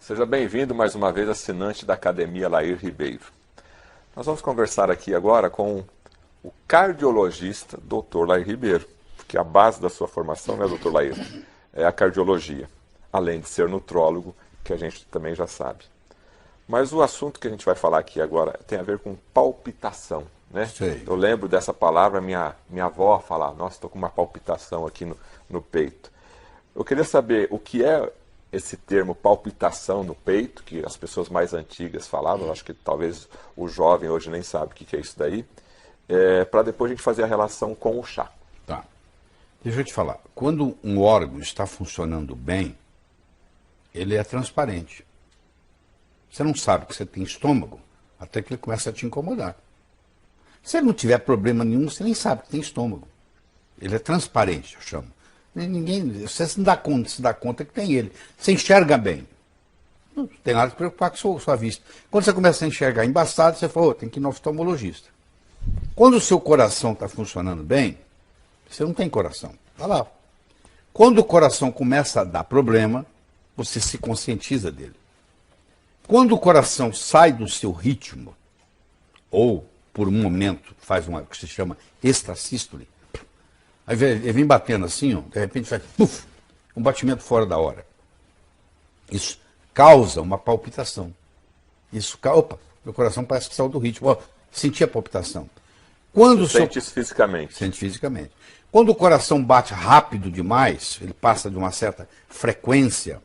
Seja bem-vindo mais uma vez, assinante da Academia Lair Ribeiro. Nós vamos conversar aqui agora com o cardiologista Dr. Lair Ribeiro, porque a base da sua formação, né, Dr. Lair, é a cardiologia, além de ser nutrólogo, que a gente também já sabe. Mas o assunto que a gente vai falar aqui agora tem a ver com palpitação, né? Sei. Eu lembro dessa palavra, minha avó falar, nossa, estou com uma palpitação aqui no peito. Eu queria saber o que é esse termo palpitação no peito, que as pessoas mais antigas falavam, acho que talvez o jovem hoje nem sabe o que é isso daí, para depois a gente fazer a relação com o chá. Tá. Deixa eu te falar. Quando um órgão está funcionando bem, ele é transparente. Você não sabe que você tem estômago até que ele começa a te incomodar. Se ele não tiver problema nenhum, você nem sabe que tem estômago. Ele é transparente, eu chamo. Ninguém, você se dá conta que tem ele. Você enxerga bem. Não tem nada que preocupar com a sua vista. Quando você começa a enxergar embaçado, você fala, tem que ir no oftalmologista. Quando o seu coração está funcionando bem, você não tem coração. Está lá. Quando o coração começa a dar problema, você se conscientiza dele. Quando o coração sai do seu ritmo, ou por um momento faz uma que se chama extrasístole, aí ele vem batendo assim, ó, de repente faz puf, um batimento fora da hora. Isso causa uma palpitação. Opa, meu coração parece que saiu do ritmo. Ó, senti a palpitação. Quando você sente isso fisicamente? Sente fisicamente. Quando o coração bate rápido demais, ele passa de uma certa frequência,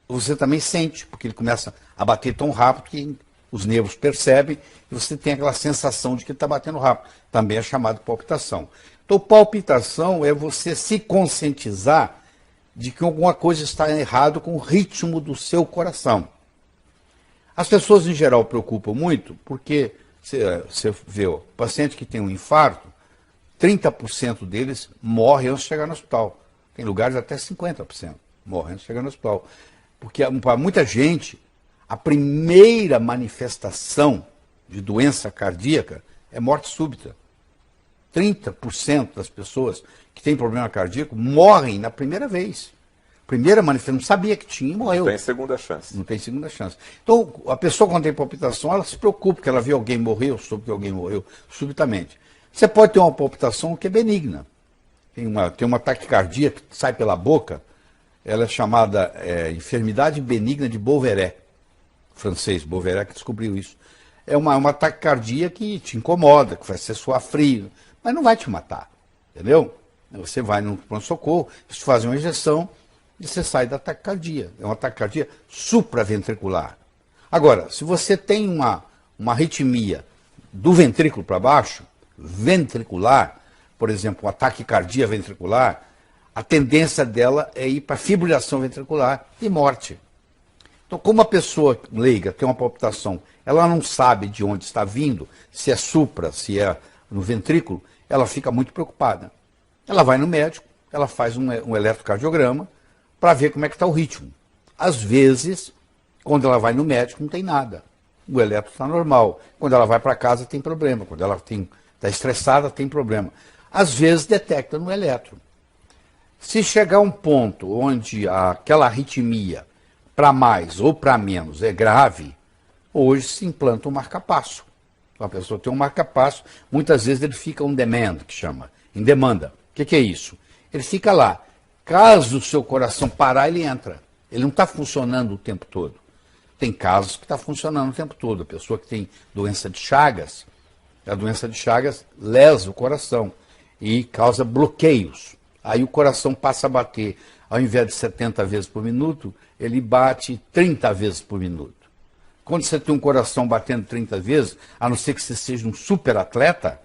você também sente, porque ele começa a bater tão rápido que os nervos percebem e você tem aquela sensação de que ele está batendo rápido. Também é chamado de palpitação. Então, palpitação é você se conscientizar de que alguma coisa está errada com o ritmo do seu coração. As pessoas, em geral, preocupam muito porque você vê o paciente que tem um infarto, 30% deles morrem antes de chegar no hospital. Tem lugares até 50% morrem antes de chegar no hospital. Porque para muita gente, a primeira manifestação de doença cardíaca é morte súbita. 30% das pessoas que têm problema cardíaco morrem na primeira vez. Primeira manifestação, não sabia que tinha e morreu. Não tem segunda chance. Não tem segunda chance. Então, a pessoa quando tem palpitação, ela se preocupa, porque ela vê alguém morrer, ou soube que alguém morreu subitamente. Você pode ter uma palpitação que é benigna. Tem uma taquicardia que sai pela boca, ela é chamada enfermidade benigna de Bovéret. Francês, Bovéret, que descobriu isso. É uma taquicardia que te incomoda, que faz você suar frio, mas não vai te matar, entendeu? Você vai no pronto-socorro, eles fazem uma injeção e você sai da taquicardia. É uma taquicardia supraventricular. Agora, se você tem uma arritmia do ventrículo para baixo, ventricular, por exemplo, uma taquicardia ventricular, a tendência dela é ir para fibrilação ventricular e morte. Então, como a pessoa leiga tem uma palpitação, ela não sabe de onde está vindo, se é supra, se é no ventrículo, ela fica muito preocupada. Ela vai no médico, ela faz um eletrocardiograma para ver como é que está o ritmo. Às vezes, quando ela vai no médico, não tem nada. O eletro está normal. Quando ela vai para casa, tem problema. Quando ela está estressada, tem problema. Às vezes, detecta no eletro. Se chegar um ponto onde aquela arritmia, para mais ou para menos, é grave, hoje se implanta um marca-passo. A pessoa tem um marca-passo, muitas vezes ele fica on demand, que chama, em demanda. O que é isso? Ele fica lá. Caso o seu coração parar, ele entra. Ele não está funcionando o tempo todo. Tem casos que está funcionando o tempo todo. A pessoa que tem doença de Chagas, a doença de Chagas lesa o coração e causa bloqueios. Aí o coração passa a bater, ao invés de 70 vezes por minuto, ele bate 30 vezes por minuto. Quando você tem um coração batendo 30 vezes, a não ser que você seja um super atleta,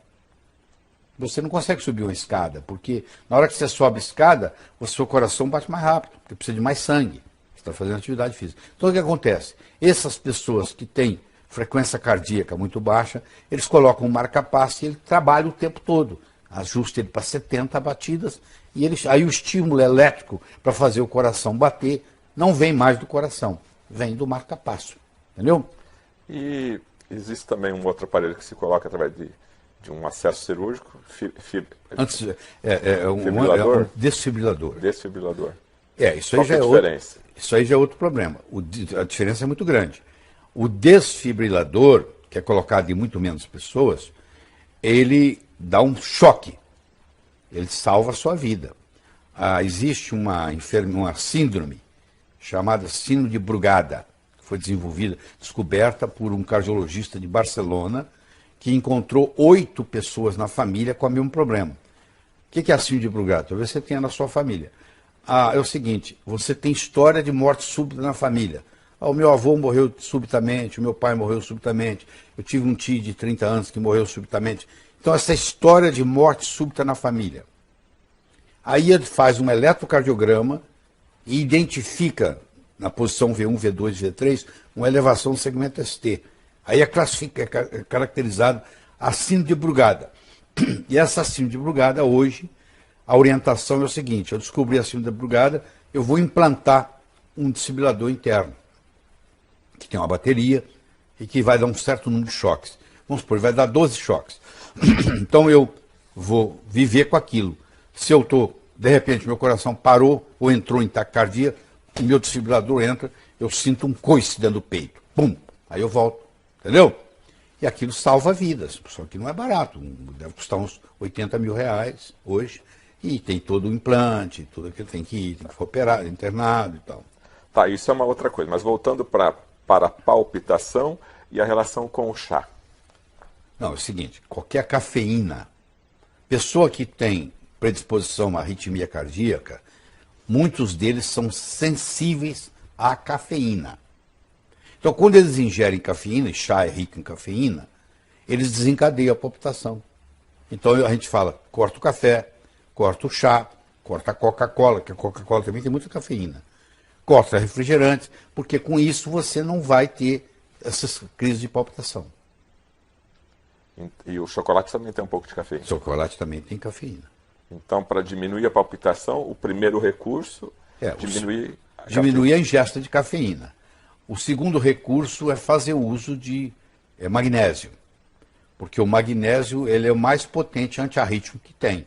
você não consegue subir uma escada, porque na hora que você sobe a escada, o seu coração bate mais rápido, porque precisa de mais sangue. Você está fazendo atividade física. Então o que acontece? Essas pessoas que têm frequência cardíaca muito baixa, eles colocam um marca-passo e ele trabalha o tempo todo. Ajusta ele para 70 batidas, e aí o estímulo elétrico para fazer o coração bater não vem mais do coração, vem do marca-passo. Entendeu? E existe também um outro aparelho que se coloca através de um acesso cirúrgico, Antes, fibrilador? um desfibrilador. Desfibrilador. Isso aí Qual que é já a é diferença? isso aí já é outro problema. A diferença é muito grande. O desfibrilador, que é colocado em muito menos pessoas, ele dá um choque. Ele salva a sua vida. Existe uma síndrome chamada síndrome de Brugada, que foi descoberta por um cardiologista de Barcelona, que encontrou 8 pessoas na família com o mesmo problema. O que é a síndrome de Brugada? Talvez você tenha na sua família. É o seguinte, você tem história de morte súbita na família. O meu avô morreu subitamente, o meu pai morreu subitamente, eu tive um tio de 30 anos que morreu subitamente. Então, essa história de morte súbita na família. Aí ele faz um eletrocardiograma e identifica, na posição V1, V2, V3, uma elevação do segmento ST. Aí é caracterizado a síndrome de Brugada. E essa síndrome de Brugada, hoje, a orientação é o seguinte, eu descobri a síndrome de Brugada, eu vou implantar um desfibrilador interno, que tem uma bateria e que vai dar um certo número de choques. Vamos supor, vai dar 12 choques. Então eu vou viver com aquilo. Se eu estou, de repente, meu coração parou ou entrou em taquicardia, o meu desfibrilador entra, eu sinto um coice dentro do peito. Pum! Aí eu volto. Entendeu? E aquilo salva vidas. Só que não é barato. Deve custar uns 80 mil reais hoje. E tem todo o implante, tudo aquilo tem que ir operar, internado e tal. Tá, isso é uma outra coisa. Mas voltando para a palpitação e a relação com o chá. Não, é o seguinte, qualquer cafeína, pessoa que tem predisposição a uma arritmia cardíaca, muitos deles são sensíveis à cafeína. Então, quando eles ingerem cafeína, e chá é rico em cafeína, eles desencadeiam a palpitação. Então, a gente fala, corta o café, corta o chá, corta a Coca-Cola, que a Coca-Cola também tem muita cafeína. Corta refrigerantes, porque com isso você não vai ter essas crises de palpitação. E o chocolate também tem um pouco de cafeína. O chocolate também tem cafeína. Então, para diminuir a palpitação, o primeiro recurso é diminuir a ingesta de cafeína. O segundo recurso é fazer o uso de magnésio, porque o magnésio ele é o mais potente antiarrítmico que tem.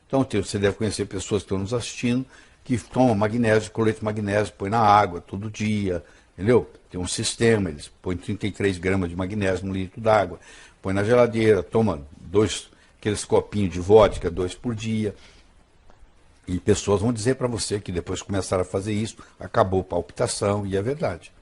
Então, você deve conhecer pessoas que estão nos assistindo que tomam magnésio, cloreto de magnésio, põe na água todo dia, entendeu? Tem um sistema, eles põem 33 gramas de magnésio no litro d'água, põe na geladeira, toma aqueles copinhos de vodka, 2 por dia. E pessoas vão dizer para você que depois que começaram a fazer isso, acabou a palpitação, e é verdade.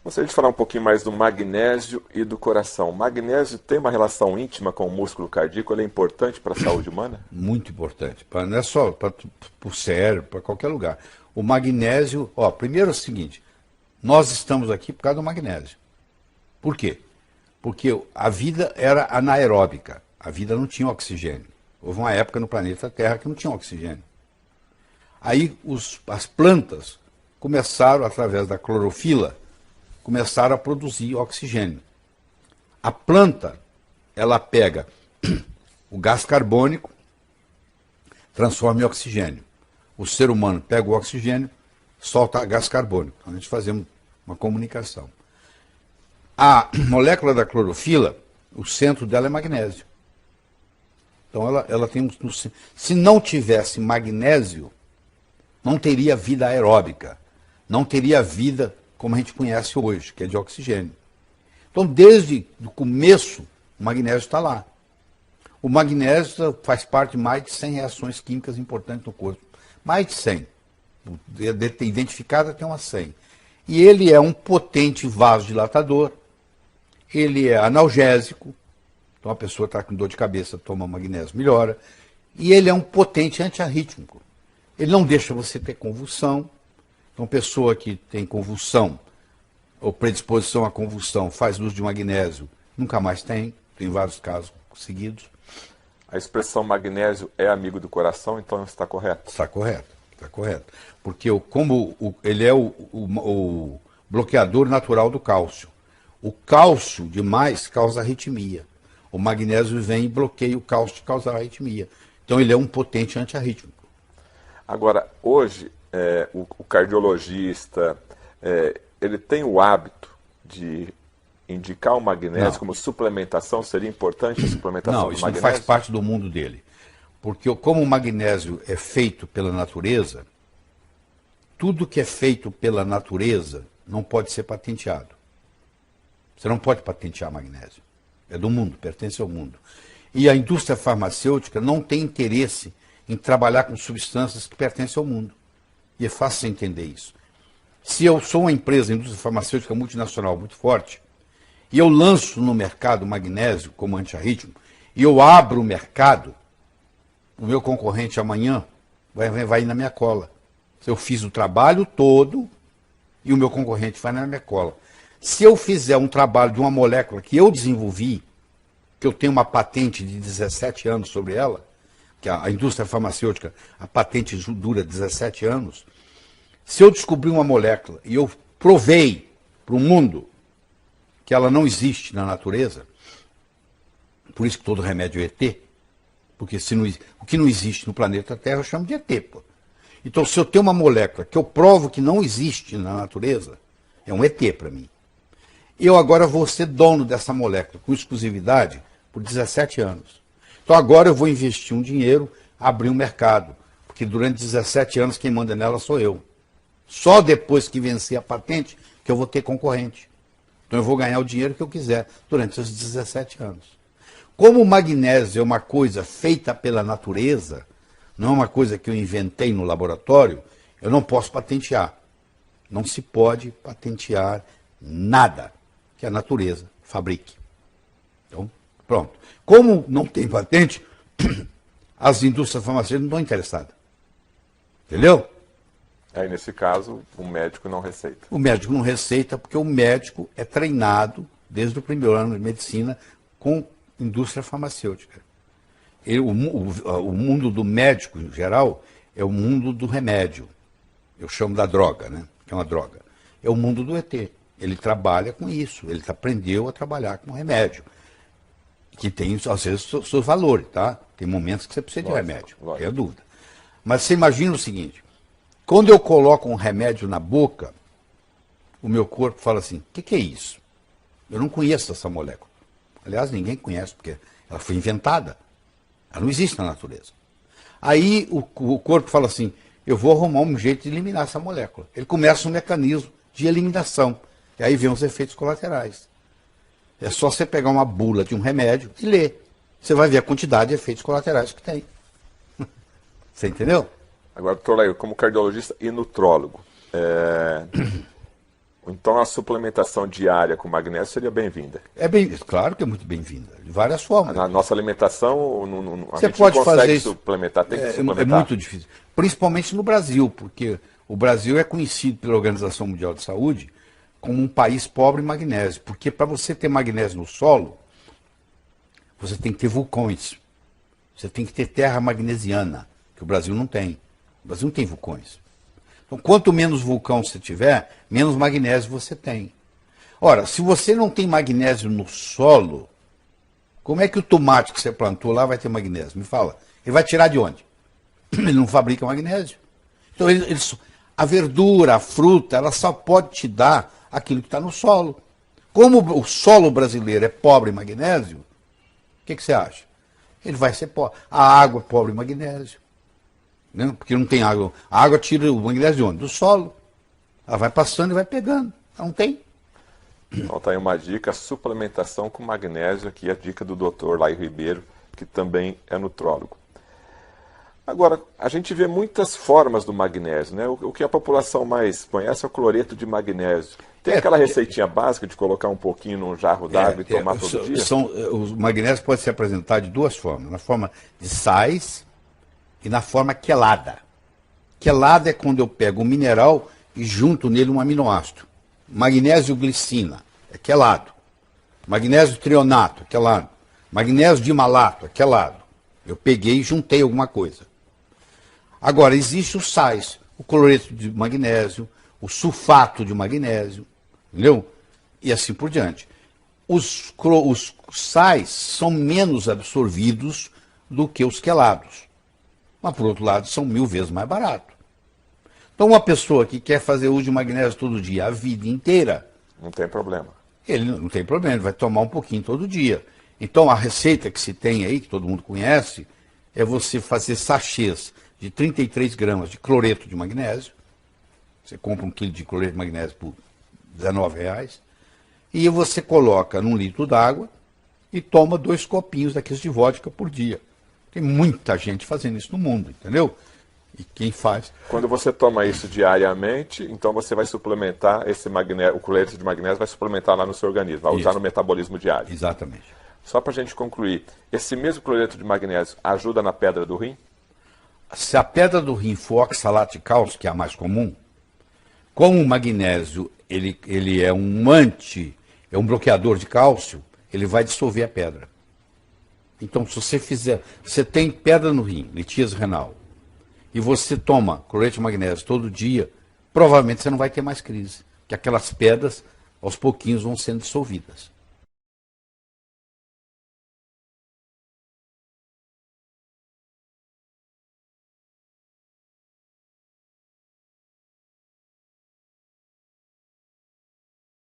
Gostaria de falar um pouquinho mais do magnésio e do coração. O magnésio tem uma relação íntima com o músculo cardíaco, ele é importante para a saúde humana? Muito importante, não é só para o cérebro, para qualquer lugar. O magnésio, primeiro é o seguinte, nós estamos aqui por causa do magnésio. Por quê? Porque a vida era anaeróbica, a vida não tinha oxigênio. Houve uma época no planeta Terra que não tinha oxigênio. Aí as plantas começaram, através da clorofila, começaram a produzir oxigênio. A planta, ela pega o gás carbônico, transforma em oxigênio. O ser humano pega o oxigênio, solta gás carbônico. Então a gente faz uma comunicação. A molécula da clorofila, o centro dela é magnésio. Então ela tem se não tivesse magnésio, não teria vida aeróbica, não teria vida como a gente conhece hoje, que é de oxigênio. Então, desde o começo, o magnésio está lá. O magnésio faz parte de mais de 100 reações químicas importantes no corpo. Mais de 100. Identificada tem umas 100. E ele é um potente vasodilatador, ele é analgésico, então a pessoa está com dor de cabeça, toma magnésio, melhora. E ele é um potente antiarrítmico. Ele não deixa você ter convulsão. Então, pessoa que tem convulsão ou predisposição à convulsão, faz uso de magnésio, nunca mais tem vários casos seguidos. A expressão magnésio é amigo do coração, então está correto? Está correto, está correto. Porque ele é o bloqueador natural do cálcio. O cálcio demais causa arritmia. O magnésio vem e bloqueia o cálcio de causar arritmia. Então ele é um potente antiarrítmico. Agora, hoje, o cardiologista, ele tem o hábito de indicar o magnésio como suplementação? Seria importante a suplementação do magnésio? Não, isso não faz parte do mundo dele. Porque como o magnésio é feito pela natureza, tudo que é feito pela natureza não pode ser patenteado. Você não pode patentear magnésio. É do mundo, pertence ao mundo. E a indústria farmacêutica não tem interesse em trabalhar com substâncias que pertencem ao mundo. E é fácil você entender isso. Se eu sou uma empresa, indústria farmacêutica multinacional muito forte, e eu lanço no mercado magnésio como antiarrítmico, e eu abro o mercado, o meu concorrente amanhã vai ir na minha cola. Eu fiz o trabalho todo e o meu concorrente vai na minha cola. Se eu fizer um trabalho de uma molécula que eu desenvolvi, que eu tenho uma patente de 17 anos sobre ela, que a indústria farmacêutica, a patente dura 17 anos, se eu descobrir uma molécula e eu provei para o mundo que ela não existe na natureza, por isso que todo remédio é ET, porque o que não existe no planeta Terra eu chamo de ET, pô. Então, se eu tenho uma molécula que eu provo que não existe na natureza, é um ET para mim. Eu agora vou ser dono dessa molécula com exclusividade por 17 anos. Então, agora eu vou investir um dinheiro, abrir um mercado, porque durante 17 anos quem manda nela sou eu. Só depois que vencer a patente que eu vou ter concorrente. Então, eu vou ganhar o dinheiro que eu quiser durante esses 17 anos. Como o magnésio é uma coisa feita pela natureza, não é uma coisa que eu inventei no laboratório, eu não posso patentear. Não se pode patentear nada que a natureza fabrique. Então, pronto. Como não tem patente, as indústrias farmacêuticas não estão interessadas. Entendeu? Aí, nesse caso, o médico não receita. O médico não receita porque o médico é treinado desde o primeiro ano de medicina com indústria farmacêutica. O mundo do médico, em geral, é o mundo do remédio. Eu chamo da droga, né? Que é uma droga. É o mundo do ET. Ele trabalha com isso. Ele aprendeu a trabalhar com remédio. Que tem, às vezes, seus valores, tá? Tem momentos que você precisa de remédio. Não tem dúvida. Mas você imagina o seguinte. Quando eu coloco um remédio na boca, o meu corpo fala assim, o que é isso? Eu não conheço essa molécula. Aliás, ninguém conhece, porque ela foi inventada. Ela não existe na natureza. Aí o corpo fala assim, eu vou arrumar um jeito de eliminar essa molécula. Ele começa um mecanismo de eliminação. E aí vem os efeitos colaterais. É só você pegar uma bula de um remédio e ler. Você vai ver a quantidade de efeitos colaterais que tem. Você entendeu? Agora, doutor Lair, como cardiologista e nutrólogo, então a suplementação diária com magnésio seria bem-vinda? Claro que é muito bem-vinda, de várias formas. Na nossa alimentação, você gente pode não consegue fazer isso, suplementar, tem que suplementar. É muito difícil, principalmente no Brasil, porque o Brasil é conhecido pela Organização Mundial de Saúde como um país pobre em magnésio, porque para você ter magnésio no solo, você tem que ter vulcões, você tem que ter terra magnesiana, que o Brasil não tem. O Brasil não tem vulcões. Então, quanto menos vulcão você tiver, menos magnésio você tem. Ora, se você não tem magnésio no solo, como é que o tomate que você plantou lá vai ter magnésio? Me fala. Ele vai tirar de onde? Ele não fabrica magnésio. Então, a verdura, a fruta, ela só pode te dar aquilo que está no solo. Como o solo brasileiro é pobre em magnésio, o que você acha? Ele vai ser pobre. A água é pobre em magnésio. Né? Porque não tem água. A água tira o magnésio de onde? Do solo. Ela vai passando e vai pegando. Ela não tem. Então está aí uma dica, suplementação com magnésio, aqui a dica do Dr. Lair Ribeiro, que também é nutrólogo. Agora, a gente vê muitas formas do magnésio, né? O que a população mais conhece é o cloreto de magnésio. Tem aquela receitinha básica de colocar um pouquinho num jarro d'água e tomar todo dia? Os magnésios podem se apresentar de duas formas. Na forma de sais e na forma quelada. Quelada é quando eu pego um mineral e junto nele um aminoácido. Magnésio glicina, é quelado. Magnésio trionato, é quelado. Magnésio dimalato, é quelado. Eu peguei e juntei alguma coisa. Agora, existem os sais, o cloreto de magnésio, o sulfato de magnésio, entendeu? E assim por diante. Os sais são menos absorvidos do que os quelados. Mas, por outro lado, são 1000 vezes mais baratos. Então, uma pessoa que quer fazer uso de magnésio todo dia, a vida inteira... Não tem problema. Ele não tem problema, ele vai tomar um pouquinho todo dia. Então, a receita que se tem aí, que todo mundo conhece, é você fazer sachês de 33 gramas de cloreto de magnésio, Você compra 1 quilo de cloreto de magnésio por R$19, e você coloca num litro d'água e toma 2 copinhos daqueles de vodka por dia. Tem muita gente fazendo isso no mundo, entendeu? E quem faz... Quando você toma isso diariamente, então você vai suplementar esse magnésio, o cloreto de magnésio vai suplementar lá no seu organismo, vai usar no metabolismo diário. Exatamente. Só para a gente concluir, esse mesmo cloreto de magnésio ajuda na pedra do rim? Se a pedra do rim for oxalato de cálcio, que é a mais comum, como o magnésio ele é um bloqueador de cálcio, ele vai dissolver a pedra. Então, se você tem pedra no rim, litíase renal, e você toma cloreto de magnésio todo dia, provavelmente você não vai ter mais crise, porque aquelas pedras, aos pouquinhos, vão sendo dissolvidas.